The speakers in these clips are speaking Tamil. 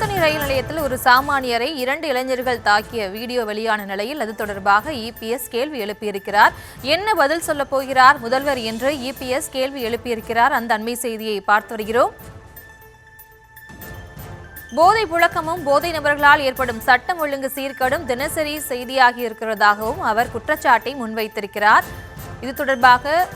திருத்தணி ரயில் நிலையத்தில் ஒரு சாமானியரை 2 இளைஞர்கள் தாக்கிய வீடியோ வெளியான நிலையில் அது தொடர்பாக இபிஎஸ் கேள்வி எழுப்பியிருக்கிறார். என்ன பதில் சொல்லப் போகிறார் முதல்வர் என்று இபிஎஸ் கேள்வி எழுப்பியிருக்கிறார். அந்த அண்மை செய்தியை பார்த்து வருகிறோம். போதை புழக்கமும் போதை நபர்களால் ஏற்படும் சட்டம் ஒழுங்கு சீர்கேடும் தினசரி செய்தியாகி இருக்கிறதாகவும் அவர் குற்றச்சாட்டை முன்வைத்திருக்கிறார். இது தொடர்பாக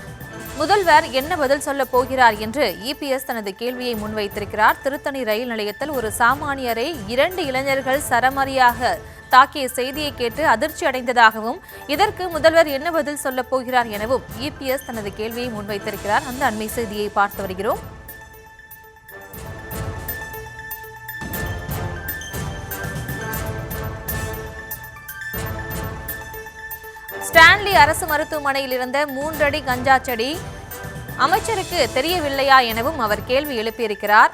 முதல்வர் என்ன பதில் சொல்லப் போகிறார் என்று இபிஎஸ் தனது கேள்வியை முன்வைத்திருக்கிறார். திருத்தணி ரயில் நிலையத்தில் ஒரு சாமானியரை 2 இளைஞர்கள் சரமாரியாக தாக்கிய செய்தியை கேட்டு அதிர்ச்சி அடைந்ததாகவும் இதற்கு முதல்வர் என்ன பதில் சொல்லப் போகிறார் எனவும் இபிஎஸ் தனது கேள்வியை முன்வைத்திருக்கிறார். அந்த அண்மை செய்தியை பார்த்து வருகிறோம். ஸ்டான்லி அரசு மருத்துவமனையில் இருந்த 3 அடி கஞ்சா செடி அமைச்சருக்கு தெரியவில்லையா எனவும் அவர் கேள்வி எழுப்பியிருக்கிறார்.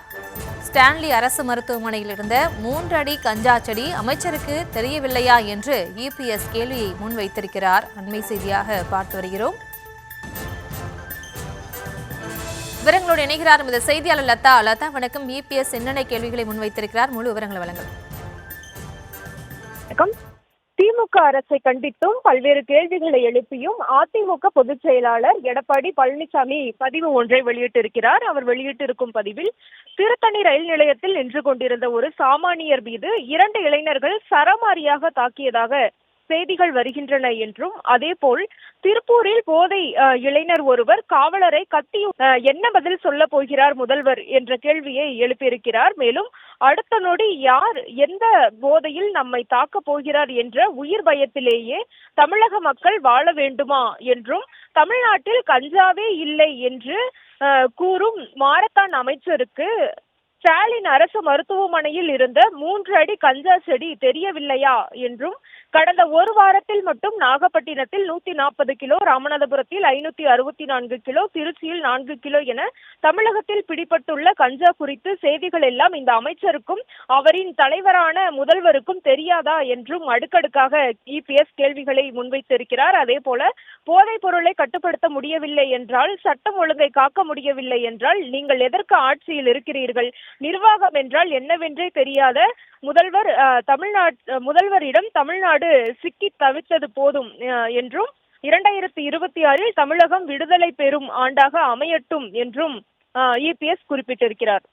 ஸ்டான்லி அரசு மருத்துவமனையில் இருந்த 3 அடி கஞ்சா செடி அமைச்சருக்கு தெரியவில்லையா என்று இபிஎஸ் கேள்வியை முன்வைத்திருக்கிறார். அண்மை செய்தியாக பார்த்து வருகிறோம். விவரங்களோடு இணைகிறார் இந்த செய்தியாளர் லதா. லதா, வணக்கம். இபிஎஸ் என்னென்ன கேள்விகளை முன்வைத்திருக்கிறார்? முழு விவரங்களை வழங்குங்கள். திமுக அரசை கண்டித்தும் பல்வேறு கேள்விகளை எழுப்பியும் அதிமுக பொதுச் செயலாளர் எடப்பாடி பழனிசாமி பதிவு ஒன்றை வெளியிட்டிருக்கிறார். அவர் வெளியிட்டிருக்கும் பதிவில், திருத்தணி ரயில் நிலையத்தில் நின்று கொண்டிருந்த ஒரு சாமானியர் மீது 2 இளைஞர்கள் சரமாரியாக தாக்கியதாக செய்திகள் வருகின்றன என்றும், அதேபோல் திருப்பூரில் போதை இளைஞர் ஒருவர் காவலரை கத்தி என்ன பதில் சொல்ல போகிறார் முதல்வர் என்ற கேள்வியை எழுப்பியிருக்கிறார். மேலும் அடுத்த நொடி யார் எந்த போதையில் நம்மை தாக்க போகிறார் என்ற உயிர் பயத்திலேயே தமிழக மக்கள் வாழ வேண்டுமா என்றும், தமிழ்நாட்டில் கஞ்சாவே இல்லை என்று கூறும் மாரத்தான் அமைச்சருக்கு ஸ்டாலின் அரசு மருத்துவமனையில் இருந்த 3 அடி கஞ்சா செடி தெரியவில்லையா என்றும், கடந்த ஒரு வாரத்தில் மட்டும் நாகப்பட்டினத்தில் 140 கிலோ, ராமநாதபுரத்தில் 564 கிலோ, திருச்சியில் 4 கிலோ என தமிழகத்தில் பிடிபட்டுள்ள கஞ்சா குறித்து செய்திகள் எல்லாம் இந்த அமைச்சருக்கும் அவரின் தலைவரான முதல்வருக்கும் தெரியாதா என்றும் அடுக்கடுக்காக இபிஎஸ் கேள்விகளை முன்வைத்திருக்கிறார். அதே போல போதைப் பொருளை கட்டுப்படுத்த முடியவில்லை என்றால், சட்டம் ஒழுங்கை காக்க முடியவில்லை என்றால் நீங்கள் எதற்கு ஆட்சியில் இருக்கிறீர்கள்? நிர்வாகம் என்றால் என்னவென்றே தெரியாத முதல்வரிடம் தமிழ்நாடு சிக்கி தவித்தது போதும் என்றும், 2026 தமிழகம் விடுதலை பெறும் ஆண்டாக அமையட்டும் என்றும் இபிஎஸ் குறிப்பிட்டிருக்கிறார்.